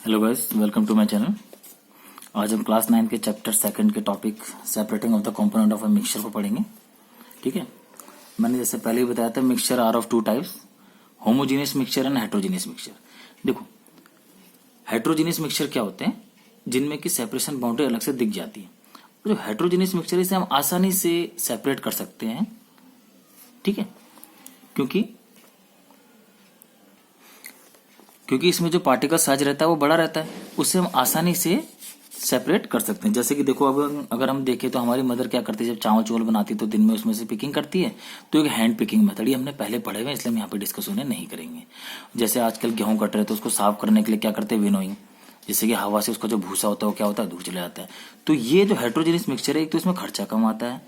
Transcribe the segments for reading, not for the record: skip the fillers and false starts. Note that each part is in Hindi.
Hello guys, welcome to my channel. आज हम क्लास 9 के चैप्टर 2 के topic separating of the component of a mixture को पढ़ेंगे। ठीक है, मैंने जैसे पहले ही बताया था, mixture are of two types, homogeneous mixture and heterogeneous mixture. देखो, हेट्रोजीनियस मिक्सचर क्या होते हैं? जिनमें की सेपरेशन बाउंड्री अलग से दिख जाती है। जो हेट्रोजीनियस मिक्सचर, इसे हम आसानी से सेपरेट कर सकते हैं। ठीक है, क्योंकि इसमें जो पार्टिकल साइज रहता है वो बड़ा रहता है, उससे हम आसानी से सेपरेट कर सकते हैं। जैसे कि देखो, अब अगर हम देखें तो हमारी मदर क्या करती है, जब चावल चोवल बनाती है तो दिन में उसमें से पिकिंग करती है। तो एक हैंड पिकिंग मेथड, ये हमने पहले पढ़े हुए हैं, इसलिए हम यहाँ पे डिस्कस उन्हें नहीं करेंगे। जैसे आजकल गेहूं कट रहे तो उसको साफ करने के लिए क्या करते हैं, विनोइंग। जिससे कि हवा से उसका जो भूसा होता है वो क्या होता है, दूर चला जाता है। तो ये जो हेट्रोजेनियस मिक्सचर है, एक तो इसमें खर्चा कम आता है।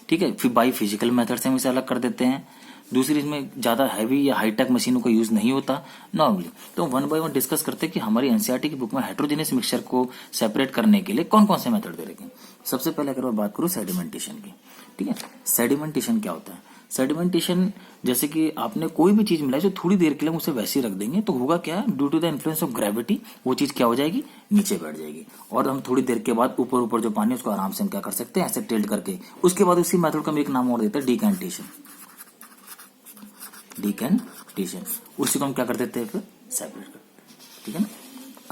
ठीक है, फिर बाई फिजिकल मेथड से हम इसे अलग कर देते हैं। दूसरी, इसमें ज्यादा हैवी या हाईटेक मशीनों का यूज नहीं होता नॉर्मली। तो वन बाय वन डिस्कस करते हैं कि हमारी एनसीईआरटी की बुक में हेट्रोजेनियस मिक्सचर को सेपरेट करने के लिए कौन कौन से मेथड दे रखे हैं। सबसे पहले अगर मैं बात करूं सेडिमेंटेशन की। ठीक है, सेडिमेंटेशन क्या होता है? सेडिमेंटेशन, जैसे कि आपने कोई भी चीज मिलाई जो थोड़ी देर के लिए हम उसे वैसे ही रख देंगे तो होगा क्या, due to the influence of gravity वो चीज क्या हो जाएगी, नीचे बैठ जाएगी। और हम थोड़ी देर के बाद ऊपर ऊपर जो पानी उसको आराम से हम क्या कर सकते हैं, ऐसे टिल्ट करके। उसके बाद उसी मेथड का हम एक नाम और देते हैं, डिकैंटेशन। डिकैंटेशन, उसी को हम क्या कर देते हैं, फिर सेपरेट कर देते हैं। ठीक है ना।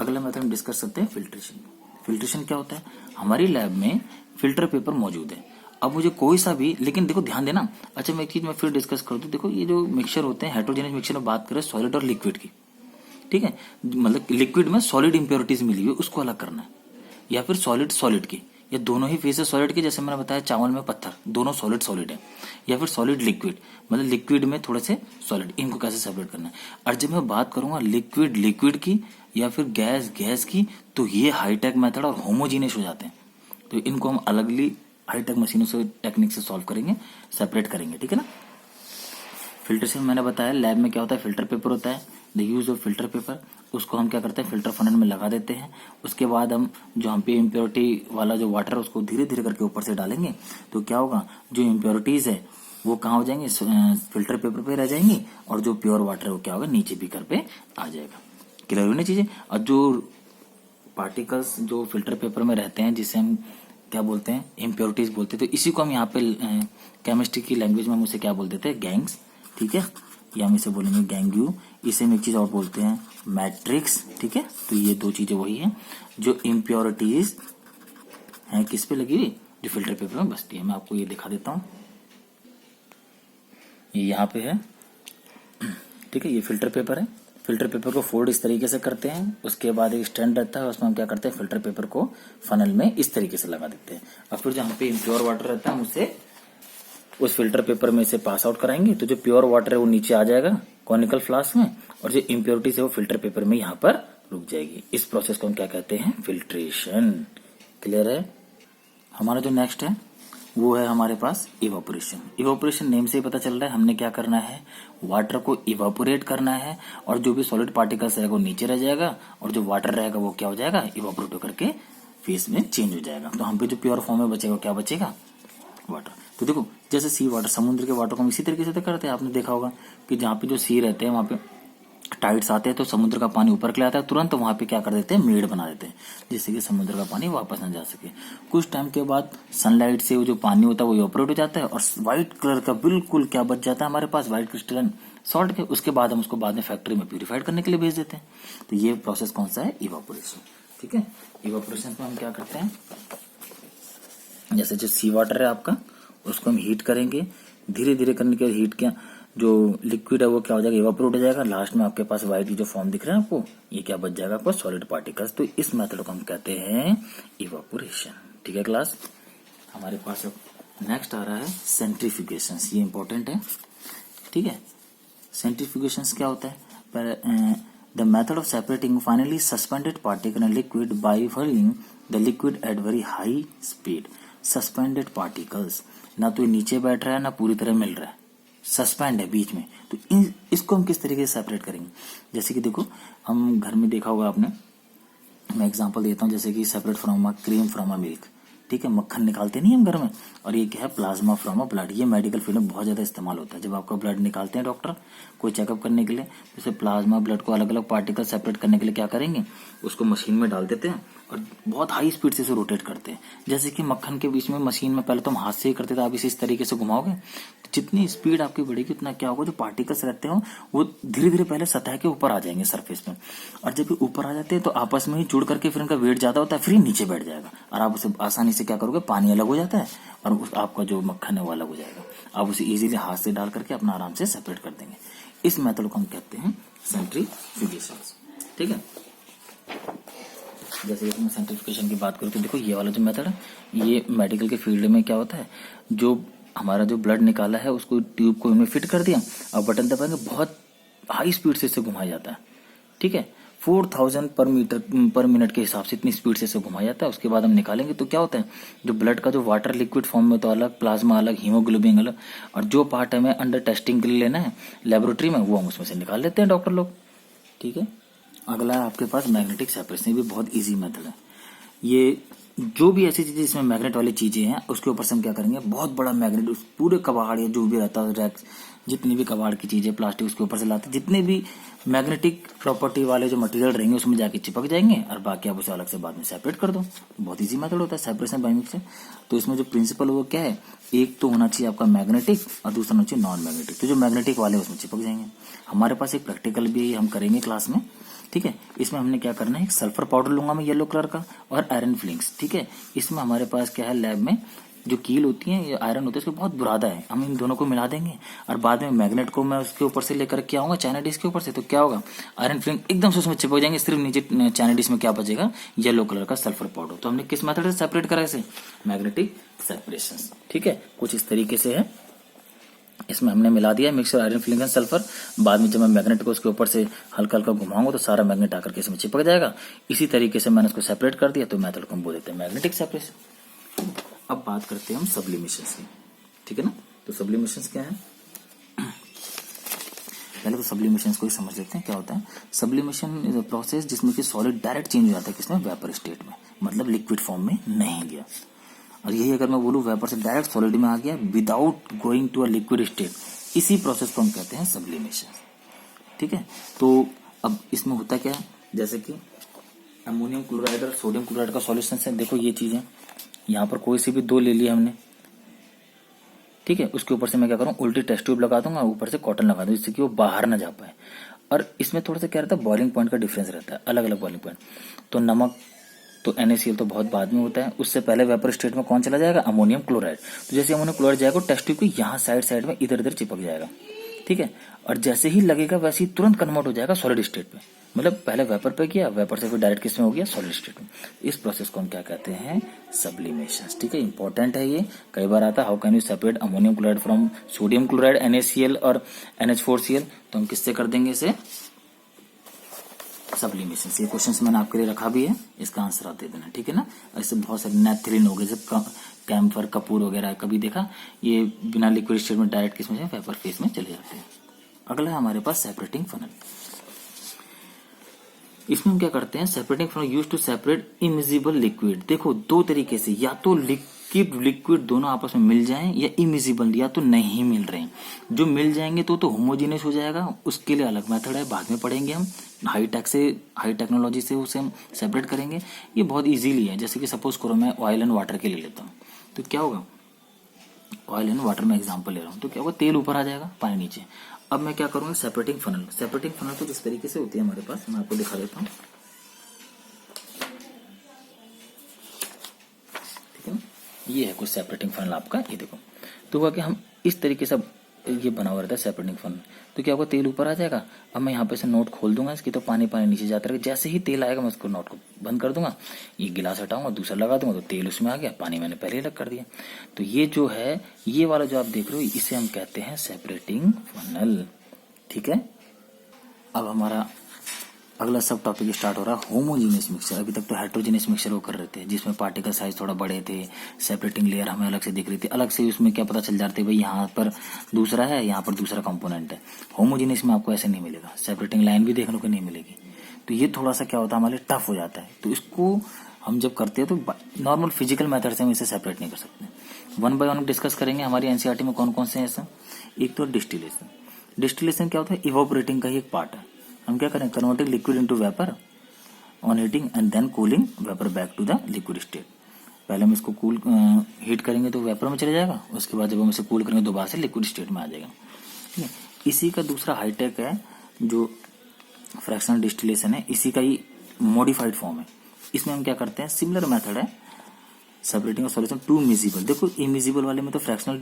अगला मेथड हम डिस्कस करते हैं फिल्ट्रेशन। फिल्ट्रेशन क्या होता है? हमारी लैब में फिल्टर पेपर मौजूद है। अब मुझे कोई सा भी, लेकिन देखो ध्यान देना। अच्छा, मैं एक चीज मैं फिर डिस्कस कर दूं। देखो, ये जो मिक्सचर होते हैं, हेट्रोजेनियस मिक्सचर में बात करें सॉलिड और लिक्विड की। ठीक है, मतलब लिक्विड में सॉलिड इंप्योरिटीज मिली हुई, उसको अलग करना है। या फिर सॉलिड सॉलिड की, या दोनों ही फेजेस सॉलिड के, जैसे मैंने बताया चावल में पत्थर, दोनों सॉलिड सॉलिड है। या फिर सॉलिड लिक्विड, मतलब लिक्विड में थोड़े से सॉलिड, इनको कैसे सेपरेट करना है। और जब मैं बात करूंगा लिक्विड लिक्विड की या फिर गैस गैस की, तो ये हाईटेक मेथड और होमोजीनियस हो जाते हैं। तो इनको हम अलगली हाईटेक मशीनों से, टेक्निक से सॉल्व करेंगे, सेपरेट करेंगे। ठीक है ना। फिल्ट्रेशन मैंने बताया, लैब में क्या होता है, फिल्टर पेपर होता है। The use of filter paper, उसको हम क्या करते हैं, फिल्टर फनल में लगा देते हैं। उसके बाद हम जो हम पे इम्प्योरिटी वाला जो वाटर है उसको धीरे धीरे करके ऊपर से डालेंगे। तो क्या होगा, जो इम्प्योरिटीज है वो कहाँ हो जाएंगे, फिल्टर पेपर पे रह जाएंगी। और जो प्योर वाटर है वो क्या होगा, नीचे बीकर पे आ जाएगा। क्लियर हुई ना चीजें। और जो पार्टिकल्स जो फिल्टर पेपर में रहते हैं, जिसे हम क्या बोलते हैं, इम्प्योरिटीज बोलते हैं। तो इसी को हम यहाँ पे केमिस्ट्री की लैंग्वेज में हम उसे क्या बोल देते हैं, गैंग्स। ठीक है, या हम इसे बोलेंगे गैंग्यू। इसे हम एक चीज और बोलते हैं, मैट्रिक्स। ठीक है, तो ये दो चीजें वही हैं जो इम्प्योरिटीज हैं किस पे लगी हुई, जो फिल्टर पेपर में बसती है। मैं आपको ये दिखा देता हूँ, ये यहाँ पे है। ठीक है, ये फिल्टर पेपर है। फिल्टर पेपर को फोल्ड इस तरीके से करते हैं, उसके बाद एक स्टैंड रहता है, उसमें हम क्या करते हैं, फिल्टर पेपर को फनल में इस तरीके से लगा देते हैं। और फिर जहाँ पे इम्प्योर वाटर रहता है, हम उसे उस फिल्टर पेपर में से पास आउट कराएंगे। तो जो प्योर वाटर है वो नीचे आ जाएगा कॉनिकल फ्लास्क में, और जो इम्प्योरिटीज है वो फिल्टर पेपर में यहाँ पर रुक जाएगी। इस प्रोसेस को हम क्या कहते हैं, फिल्ट्रेशन। क्लियर है। हमारा जो नेक्स्ट है वो है हमारे पास इवापोरेशन। इवापोरेशन नेम से ही पता चल रहा है हमने क्या करना है, वाटर को इवापोरेट करना है। और जो भी सॉलिड पार्टिकल्स रहेगा वो नीचे रह जाएगा, और जो वाटर रहेगा वो क्या हो जाएगा, इवापोरेट होकर के फेस में चेंज हो जाएगा। तो हम पे जो प्योर फॉर्म में बचेगा क्या बचेगा, वाटर। तो देखो, जैसे सी वाटर, समुद्र के वाटर को हम इसी तरीके से तो करते हैं। आपने देखा होगा कि जहाँ पे जो सी रहते हैं वहां पे टाइड्स आते हैं तो समुद्र का पानी ऊपर के लिए आता है, तुरंत वहां पे क्या कर देते हैं, मेड़ बना देते हैं, जिससे कि समुद्र का पानी वापस न जा सके। कुछ टाइम के बाद सनलाइट से वो जो पानी होता है वो इवापोरेट हो जाता है, और व्हाइट कलर का बिल्कुल क्या बच जाता है हमारे पास, व्हाइट क्रिस्टलन सॉल्ट के। उसके बाद हम उसको बाद में फैक्ट्री में प्यूरिफाइड करने के लिए भेज देते हैं। तो ये प्रोसेस कौन सा है, इवापोरेशन। ठीक है, इवापोरेशन में हम क्या करते हैं, जैसे जो सी वाटर है आपका, उसको हम हीट करेंगे। धीरे धीरे करने के हीट क्या, जो लिक्विड है वो क्या हो जाएगा, इवापोरेट हो जाएगा। लास्ट में आपके पास व्हाइट जो फॉर्म दिख रहा है आपको, ये क्या बच जाएगा आपको, सॉलिड पार्टिकल्स। तो इस मेथड को हम कहते हैं इवापोरेशन। ठीक है क्लास। हमारे पास अब नेक्स्ट आ रहा है सेंट्रीफ्यूगेशन। ये इंपॉर्टेंट है। ठीक है, सेंट्रीफ्यूगेशन क्या होता है, पर the method of separating finally suspended particle in liquid bye wheeling the liquid at very high speed. Suspended particles, ना तो ये नीचे बैठ रहा है ना पूरी तरह मिल रहा है, सस्पेंड है बीच में। तो इसको हम किस तरीके से सेपरेट करेंगे, जैसे कि देखो, हम घर में देखा होगा आपने, मैं एग्जांपल देता हूं, जैसे कि separate from a cream from a milk. ठीक है, मक्खन निकालते नहीं हम घर में। और ये क्या है, प्लाज्मा फ्रॉम अ ब्लड। ये मेडिकल फील्ड में बहुत ज्यादा इस्तेमाल होता है। जब आपका ब्लड निकालते हैं डॉक्टर कोई चेकअप करने के लिए, तो इसे प्लाज्मा ब्लड को अलग अलग पार्टिकल सेपरेट करने के लिए क्या करेंगे, उसको मशीन में डाल देते हैं और बहुत हाई स्पीड से इसे रोटेट करते हैं। जैसे कि मक्खन के बीच में मशीन में पहले तो हम हाथ से ही करते थे, आप इसे इस तरीके से घुमाओगे तो जितनी स्पीड आपकी बढ़ेगी उतना क्या होगा, जो पार्टिकल्स रहते हो वो धीरे धीरे पहले सतह के ऊपर आ जाएंगे सरफेस पे, और जब ये ऊपर आ जाते हैं तो आपस में ही जुड़ करके फिर इनका वेट ज्यादा होता है, फिर नीचे बैठ जाएगा और आप उसे आसानी से क्या करोगे, पानी अलग हो जाता है और उस आपका जो मक्खन है वो अलग हो जाएगा। आप उसे इजीली हाथ से डाल करके अपना आराम से सेपरेट कर देंगे। इस मेथड को हम कहते हैं सेंट्रीफ्यूगेशन। ठीक है, जैसे कि मैं सेंट्रीफ्यूगेशन की बात करूँ तो देखो ये वाला जो मेथड है ये मेडिकल के फील्ड में क्या होता है, जो हमारा जो ब्लड निकाला है उसको ट्यूब को इनमें फिट कर दिया और बटन दबाएंगे, बहुत हाई स्पीड से इसे घुमाया जाता है। ठीक है, 4000 पर मिनट के हिसाब से इतनी स्पीड से इसे घुमाया जाता है। उसके बाद हम निकालेंगे तो क्या होता है, जो ब्लड का जो वाटर लिक्विड फॉर्म में तो अलग, प्लाज्मा अलग, हीमोग्लोबिन अलग, और जो पार्ट हमें अंडर टेस्टिंग के लिए लेना है लेबोरेटरी में वो हम उसमें से निकाल लेते हैं डॉक्टर लोग। ठीक है, अगला है आपके पास मैग्नेटिक सेपरेशन। ये भी बहुत ईजी मेथड है। ये जो भी ऐसी चीजें इसमें मैग्नेट वाली चीजें हैं उसके ऊपर से हम क्या करेंगे, बहुत बड़ा मैग्नेट उस पूरे कबाड़ या जो भी रहता है रैक्स, जितनी भी कबाड़ की चीजें प्लास्टिक उसके ऊपर से लाते, जितने भी मैग्नेटिक प्रॉपर्टी वाले जो मटेरियल रहेंगे उसमें जाके चिपक जाएंगे और बाकी आप उसे अलग से बाद में सेपरेट कर दो। बहुत इजी मेथड होता है सेपरेशन बाय मिक्सर। तो इसमें जो प्रिंसिपल वो क्या है, एक तो होना चाहिए आपका मैग्नेटिक और दूसरा होना चाहिए नॉन मैग्नेटिक। तो जो मैग्नेटिक वाले उसमें चिपक जाएंगे। हमारे पास एक प्रैक्टिकल भी हम करेंगे क्लास में। ठीक है, इसमें हमने क्या करना है, एक सल्फर पाउडर लूंगा मैं येलो कलर का और आयरन फिलिंग्स। ठीक है, इसमें हमारे पास क्या है, लैब में जो कील होती है ये आयरन होता है, इसको बहुत बुरादा है, हम इन दोनों को मिला देंगे और बाद में मैग्नेट को मैं उसके ऊपर से लेकर के आऊंगा चाइना डिश के ऊपर से। तो क्या होगा, आयरन फिलिंग एकदम से उसमें चिपक जाएंगे, सिर्फ नीचे चाइना डिश में क्या बचेगा, येलो कलर का सल्फर पाउडर। तो हमने किस मेथड से सेपरेट करा इसे, मैग्नेटिक सेपरेशन। ठीक है, कुछ इस तरीके से है। इसमें हमने मिला दिया mixer iron filling and sulphur. बाद में जब मैं मैग्नेट को उसके ऊपर से हल्का हल्का घुमाऊंगा तो सारा मैग्नेट आकर के इसमें चिपक जाएगा। इसी तरीके से मैंने उसको सेपरेट कर दिया, तो मेथड को हम बोल देते हैं मैग्नेटिक सेपरेशन। अब बात करते हैं हम सब्लिमेशन की। ठीक है ना, तो सब्लिमेशन क्या है, पहले तो सब्लिमेशन को ही समझ लेते हैं क्या होता है। सब्लिमेशन इज अ प्रोसेस जिसमें कि सॉलिड डायरेक्ट चेंज हो जाता है किसमें, वेपर स्टेट में, मतलब लिक्विड फॉर्म में नहीं गया। और यही अगर मैं बोलूं वेपर से डायरेक्ट सॉलिड में आ गया without going to a liquid state, इसी प्रोसेस को हम कहते हैं सब्लिमेशन। ठीक है, तो अब इसमें होता क्या है, जैसे कि अमोनियम क्लोराइड और सोडियम क्लोराइड का सॉल्यूशन है। देखो ये चीजें यहाँ पर कोई सी भी दो ले लिया हमने। ठीक है, उसके ऊपर से मैं क्या करूँ, उल्टी टेस्ट ट्यूब लगा दूंगा, ऊपर से कॉटन लगा दूंगा जिससे कि वो बाहर ना जा पाए। और इसमें थोड़ा सा क्या रहता है, बॉइलिंग पॉइंट का डिफरेंस रहता है, अलग अलग बॉइलिंग पॉइंट। तो नमक तो NaCl तो बहुत बाद में होता है, उससे पहले वेपर स्टेट में कौन चला जाएगा, अमोनियम क्लोराइड। तो जैसे अमोनियम क्लोराइड जाएगा टेस्ट ट्यूब के यहाँ साइड साइड में इधर इधर चिपक जाएगा। ठीक है, और जैसे ही लगेगा वैसे ही तुरंत कन्वर्ट हो जाएगा सॉलिड स्टेट में, मतलब पहले वेपर पे किया, वेपर से फिर डायरेक्ट किस में हो गया, सॉलिड स्टेट में। इस प्रोसेस को हम क्या कहते हैं, सब्लिमेशन। ठीक है, इंपॉर्टेंट है ये, कई बार आता है, how can you separate ammonium chloride from sodium chloride NaCl और NH4Cl। तो हम किससे कर देंगे इसे, सब्लिमेशन से। ये क्वेश्चन मैंने आपके लिए रखा भी है, इसका आंसर आप दे देना। ठीक है ना, ऐसे बहुत सारे नेथ्रीन हो गए, जैसे कैम्फर, कपूर वगैरह कभी देखा, ये बिना लिक्विड स्टेट में डायरेक्ट किस में वेपर फेस में चले जाते हैं। अगला है हमारे पास सेपरेटिंग फनल। इसमें हम क्या करते हैं, separating funnel use to separate immiscible liquid. देखो दो तरीके से, या तो लिक्विड दोनों आपस में मिल जाएं, या इमिजिबल या तो नहीं मिल रहे हैं। जो मिल जाएंगे तो होमोजीनियस हो जाएगा, उसके लिए अलग मेथड है, बाद में पढ़ेंगे हम। हाई टेक्नोलॉजी से उसे हम सेपरेट करेंगे। ये बहुत इजीली है, जैसे कि सपोज करो मैं ऑयल एंड वाटर के ले लेता हूँ, तो क्या होगा, ऑयल एंड वाटर में एग्जांपल ले रहा हूँ, तो क्या होगा, तेल ऊपर आ जाएगा, पानी नीचे। अब मैं क्या करूंगा, सेपरेटिंग फनल। सेपरेटिंग फनल तो जिस तरीके से होती है हमारे पास, मैं आपको दिखा देता हूँ। ठीक है ना, ये है कुछ सेपरेटिंग फनल आपका, ये देखो। तो हुआ कि हम इस तरीके से ये बना हुआ रहता है सेपरेटिंग फनल। तो क्या होगा, तेल ऊपर आ जाएगा। अब मैं यहाँ पे से नोट खोल दूंगा इसकी, तो पानी नीचे जाता रहेगा। जैसे ही तेल आएगा मैं उसको नोट को बंद कर दूंगा, ये गिलास हटाऊंगा, दूसरा लगा दूंगा, तो तेल उसमें आ गया, पानी मैंने पहले ही अलग कर दिया। तो ये जो है, ये वाला जो आप देख रहे हो, इसे हम कहते हैं सेपरेटिंग फनल। ठीक है, अब हमारा अगला सब टॉपिक स्टार्ट हो रहा है, होमोजीनियस मिक्सचर। अभी तक तो हेट्रोजीनियस मिक्सचर वो कर रहे थे, जिसमें पार्टिकल साइज थोड़ा बड़े थे, सेपरेटिंग लेयर हमें अलग से दिख रही थी, अलग से उसमें क्या पता चल जाते भाई यहाँ पर दूसरा है, यहाँ पर दूसरा कंपोनेंट है। होमोजीनियस में आपको ऐसे नहीं मिलेगा, सेपरेटिंग लाइन भी देखने को नहीं मिलेगी। तो ये थोड़ा सा क्या होता है, हमारे टफ हो जाता है। तो इसको हम जब करते हैं तो नॉर्मल फिजिकल मेथड से हम इसे सेपरेट नहीं कर सकते। वन बाय वन डिस्कस करेंगे हमारी एनसीईआरटी में कौन कौन से हैं ऐसा। एक तो डिस्टिलेशन। डिस्टिलेशन क्या होता है? इवोपरेटिंग का ही एक पार्ट है। हम क्या करें? Converting liquid into vapour on heating and then cooling vapour back to the liquid state. पहले हम इसको कूल हीट करेंगे तो वेपर में चले जाएगा, उसके बाद जब हम इसे कूल करेंगे दोबारा से लिक्विड स्टेट में आ जाएगा। ठीक है, इसी का दूसरा हाईटेक है जो फ्रैक्शनल डिस्टिलेशन है, इसी का ही मॉडिफाइड फॉर्म है। इसमें हम क्या करते हैं? सिमिलर मेथड है सेपरेटिंग सॉल्यूशन टू मिजिबल। देखो इमिजिबल वाले में तो फ्रैक्शनल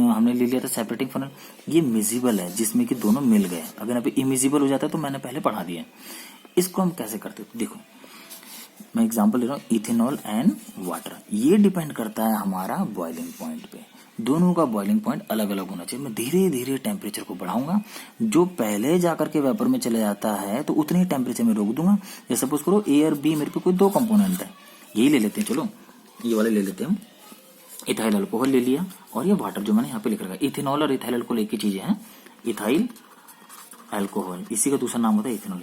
हमने ले लिया था सेपरेटिंग फनल, ये मिजिबल है जिसमें कि दोनों मिल गए। अगर यहाँ पे इमिजिबल हो जाता है तो मैंने पहले पढ़ा दिया। इसको हम कैसे करते हैं? देखो मैं एग्जांपल ले रहा हूँ, इथेनॉल एंड वाटर। ये डिपेंड करता है हमारा बॉइलिंग पॉइंट पे। दोनों का बॉइलिंग पॉइंट अलग अलग होना चाहिए। मैं धीरे धीरे टेम्परेचर को बढ़ाऊंगा, जो पहले जाकर के वेपर में चले जाता है तो उतने ही टेम्परेचर में रोक दूंगा। जैसे सपोज करो ए और बी मेरे पे कोई दो कंपोनेंट है, यही ले लेते हैं, चलो ये वाले ले लेते हैं हम। इथाइल अल्कोहल ले लिया और ये वाटर जो मैंने यहाँ पे लिख रखा है। इथेनॉल और इथाइल अल्कोहल एक ही चीजें हैं, इथाइल अल्कोहल, इसी का दूसरा नाम होता है इथेनॉल।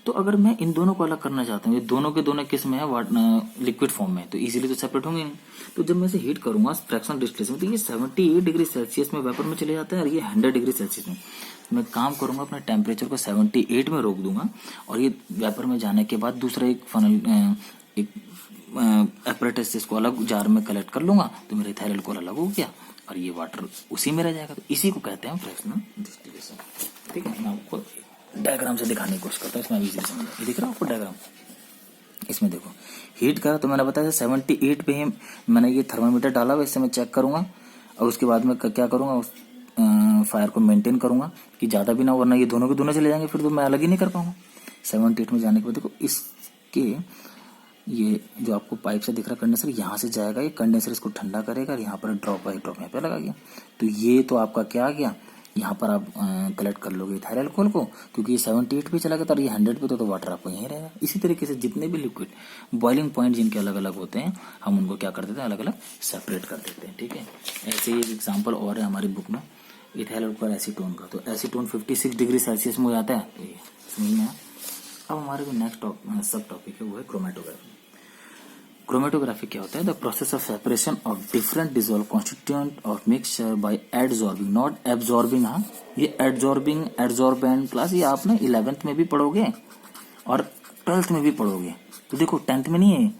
तो अगर मैं इन दोनों को अलग करना चाहता हूँ, ये दोनों के दोनों किस में है? लिक्विड फॉर्म में, तो इजीली तो सेपरेट होंगे नहीं। तो जब मैं इसे हीट करूंगा फ्रैक्शनल डिस्टिलेशन में, तो ये 78 डिग्री सेल्सियस में वेपर में चले जाता है और ये 100 डिग्री सेल्सियस में। मैं काम करूंगा अपने टेम्परेचर को 78 में रोक दूंगा और ये वेपर में जाने के बाद दूसरा एक फनल एक एपरेटस इसको अलग जार में कलेक्ट कर लूंगा, तो मेरा इथाइल अल्कोहल अलग हो गया और ये वाटर उसी में रह जाएगा। तो इसी को कहते हैं फ्रैक्शनल डिस्टिलेशन। ठीक है, मैं आपको डायग्राम से दिखाने की कोशिश करता हूँ, इसमें इजीली समझ। ये दिख रहा है आपको डायग्राम? इसमें देखो हीट का तो मैंने बताया 78 पे ही मैंने ये थर्मामीटर डाला हुआ, इससे मैं चेक करूंगा और उसके बाद में क्या करूंगा, उस फायर को मेंटेन करूंगा कि ज्यादा भी ना, वरना ये दोनों के दोनों चले जाएंगे, फिर तो मैं अलग ही नहीं कर पाऊंगा। 78 में जाने के बाद देखो इसके ये जो आपको पाइप से दिख रहा कंडेंसर, यहाँ से जाएगा, ये कंडेंसर इसको ठंडा करेगा और यहाँ पर ड्रॉप बाई ड्रॉप यहाँ पे लगा गया। तो ये तो आपका क्या आ गया, यहाँ पर आप कलेक्ट कर लोगे इथाइल अल्कोहल को, क्योंकि ये 78 पे चला गया था और ये 100 पे तो वाटर आपको यहीं रहेगा। इसी तरीके से जितने भी लिक्विड बॉइलिंग पॉइंट जिनके अलग अलग होते हैं, हम उनको क्या कर देते हैं? अलग अलग सेपरेट कर देते हैं। ठीक है, ऐसे ही एक एग्जाम्पल और है हमारी बुक में इथाइल अल्कोहल एसीटोन का। तो एसीटोन 56 डिग्री सेल्सियस में हो जाता है, तो ये समझ में आया। अब हमारे जो नेक्स्ट सब टॉपिक है वो है क्रोमेटोग्राफी। क्रोमेटोग्राफी क्या होता है? The process of separation of different dissolve constituent of mixture by adsorbing, not absorbing. हाँ, ये एडजॉर्बिंग एडजॉर्बेंट क्लास ये आपने 11th में भी पढ़ोगे और 12th में भी पढ़ोगे। तो देखो 10th में नहीं है,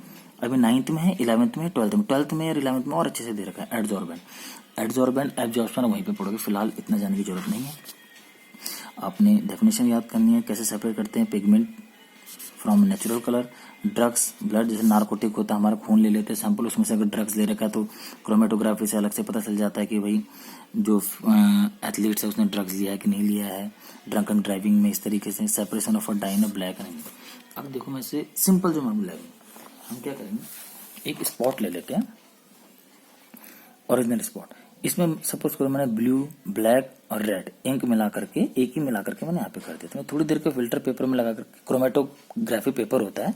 अभी 9th में है, 11th में है, 12th में। 12th में और 11th में और अच्छे से दे रखा है एडजॉर्बेंट। एडजॉर्बेंट एब्जॉर्प्शन वहीं पे पढ़ोगे, फिलहाल इतना जाने की जरूरत नहीं है। आपने डेफिनेशन याद करनी है, कैसे सेपरेट करते हैं pigment from natural colour. Drugs, blood, जैसे नार्कोटिक होता है, हमारा खून ले लेते हैं सैंपल, उसमें से अगर ड्रग्स ले रखा है तो क्रोमेटोग्राफी से अलग से पता चल जाता है कि भाई जो एथलीट्स है उसने ड्रग्स लिया है कि नहीं लिया है। ड्रंकन ड्राइविंग में इस तरीके से separation of a dye in black and. अब देखो मैं से सिंपल जो मामला है, हम क्या करेंगे, एक स्पॉट ले लेते हैं, ओरिजिनल स्पॉट। इसमें सपोज करो मैंने ब्लू, ब्लैक और रेड इंक मिला करके, एक ही मिला करके मैंने यहाँ पे कर दिया। तो मैं थोड़ी देर के फिल्टर पेपर में लगा करके, क्रोमेटोग्राफी पेपर होता है,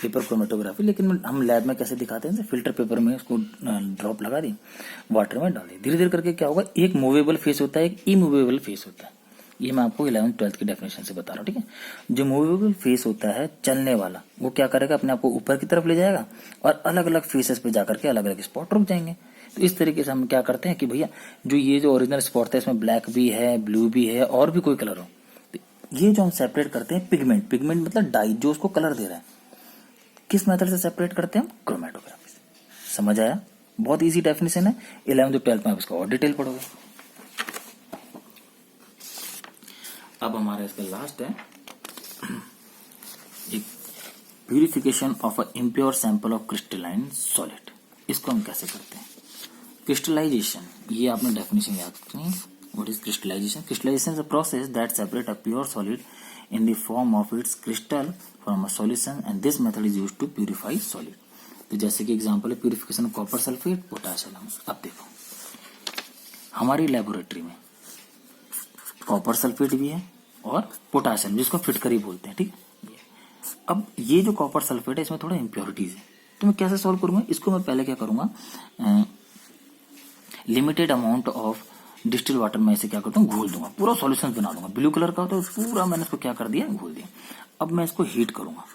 पेपर क्रोमेटोग्राफी, लेकिन हम लैब में कैसे दिखाते हैं, फिल्टर पेपर में उसको ड्रॉप लगा दी, वाटर में डाल दी। धीरे धीरे करके क्या होगा, एक मूवेबल फेस होता है, एक इमूवेबल फेस होता है। ये मैं आपको 11th 12th की डेफिनेशन से बता रहा हूँ। ठीक है, जो मूवेबल फेस होता है, चलने वाला, वो क्या करेगा, अपने आप को ऊपर की तरफ ले जाएगा और अलग अलग फेसेस पे जाकर के अलग अलग स्पॉट रुक जाएंगे। तो इस तरीके से हम क्या करते हैं कि भैया जो ये जो ओरिजिनल स्पॉट है, इसमें ब्लैक भी है, ब्लू भी है और भी कोई कलर हो, तो ये जो हम सेपरेट करते हैं पिगमेंट, पिगमेंट मतलब डाई जो उसको कलर दे रहा है, किस मेथड से सेपरेट करते हैं हम? क्रोमेटोग्राफी से। समझ आया? बहुत इजी डेफिनेशन है। 11th और 12th में आप इसका और डिटेल पढ़ोगे। अब हमारा इसका लास्ट है एक purification of a impure sample of crystalline solid. इसको हम कैसे करते हैं? क्रिस्टलाइजेशन, ये आपने डेफिनेशन याद रखनी है। What is crystallisation? Crystallisation is a process that separate a pure solid in the form of its crystal from a solution and this method is used to purify solid। तो जैसे कि एग्जांपल है प्यूरिफिकेशन कॉपर सल्फेट, पोटाशियम। अब देखो हमारी लेबोरेटरी में कॉपर सल्फेट भी है और पोटाशियम, जिसको फिटकरी बोलते हैं। ठीक है, अब ये जो कॉपर सल्फेट है इसमें थोड़ा इम्प्योरिटीज है, तो मैं कैसे सॉल्व करूंगा इसको? मैं पहले क्या करूंगा, limited amount of distil water में इसे क्या करता हूँ, घोल दूंगा, पूरा सॉल्यूशन बना दूंगा। ब्लू कलर का होता है, पूरा मैंने इसको क्या कर दिया, घोल दिया। अब मैं इसको हीट करूंगा।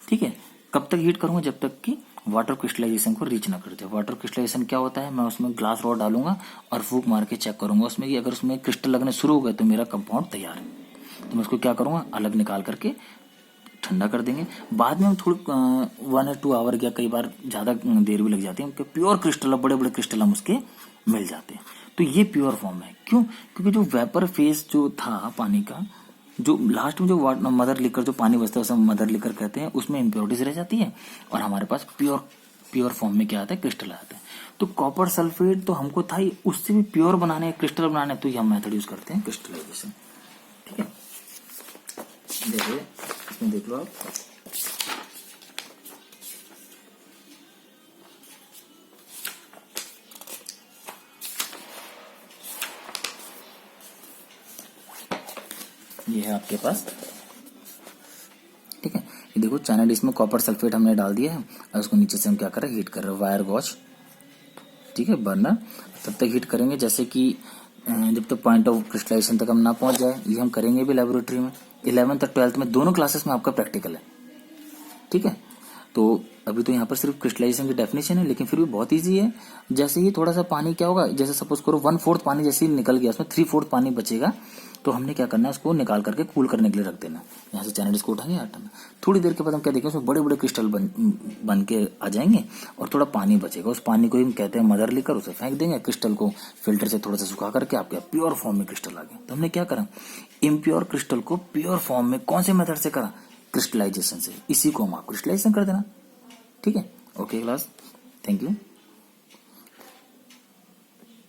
ठीक है, कब तक हीट करूंगा? जब तक कि वाटर क्रिस्टलाइजेशन को रीच ना कर जाए। वाटर क्रिस्टलाइजेशन क्या होता है? मैं उसमें ग्लास रॉड डालूंगा और फूंक मार के चेक करूंगा उसमें कि अगर उसमें क्रिस्टल लगने शुरू हो गए तो मेरा कंपाउंड तैयार है। तो मैं उसको क्या करूंगा? अलग निकाल करके ठंडा कर देंगे। बाद में हम थोड़ी 1 या 2 आवर या कई बार ज़्यादा देर भी लग जाती है, प्योर क्रिस्टल, बड़े बड़े क्रिस्टल हम उसके मिल जाते हैं। तो ये प्योर फॉर्म है। क्यों? क्योंकि जो वेपर फेज जो था पानी का, जो लास्ट में जो मदर लिकर जो पानी बचता है उसे मदर लिकर कहते हैं, उसमें इम्प्योरिटीज रह जाती है और हमारे पास प्योर फॉर्म में क्या आता है? क्रिस्टल आता है। तो कॉपर सल्फेट तो हमको था ही, उससे भी प्योर बनाने, क्रिस्टल बनाने, तो ये हम मेथड यूज करते हैं क्रिस्टलाइजेशन। ठीक है, देखिए इसमें देख लो आप, ये है आपके पास। ठीक है, ये देखो चैनल, इसमें कॉपर सल्फेट हमने डाल दिया है और उसको नीचे से हम क्या कर रहे हैं? हीट कर रहे हैं, वायर गॉज। ठीक है, बर्नर। तब तक हीट करेंगे जैसे कि जब तक पॉइंट ऑफ क्रिस्टलाइजेशन तक हम ना पहुंच जाए। ये हम करेंगे भी लेबोरेटरी में, 11th और 12th में दोनों क्लासेस में आपका प्रैक्टिकल है। ठीक है, तो अभी तो यहाँ पर सिर्फ क्रिस्टलाइजेशन की डेफिनेशन है, लेकिन फिर भी बहुत इजी है। जैसे ही थोड़ा सा पानी क्या होगा, जैसे सपोज करो 1/4 पानी जैसे ही निकल गया, उसमें 3/4 पानी बचेगा, तो हमने क्या करना है? उसको निकाल करके कूल करने के लिए रख देना। यहाँ से चैनल को उठाएंगे, हटाना। थोड़ी देर के बाद हम क्या देखेंगे? उसमें बड़े बड़े क्रिस्टल बन के आ जाएंगे और थोड़ा पानी बचेगा। उस पानी को हम कहते हैं मदर लेकर उसे फेंक देंगे। क्रिस्टल को फिल्टर से थोड़ा सा सुखा करके आपके प्योर फॉर्म में क्रिस्टल आ गया। तो हमने क्या करा? इम्प्योर क्रिस्टल को प्योर फॉर्म में कौन से मेथड से करा? क्रिस्टलाइजेशन से। इसी को हम आप क्रिस्टलाइजेशन कर देना। ठीक है, ओके क्लास, थैंक यू।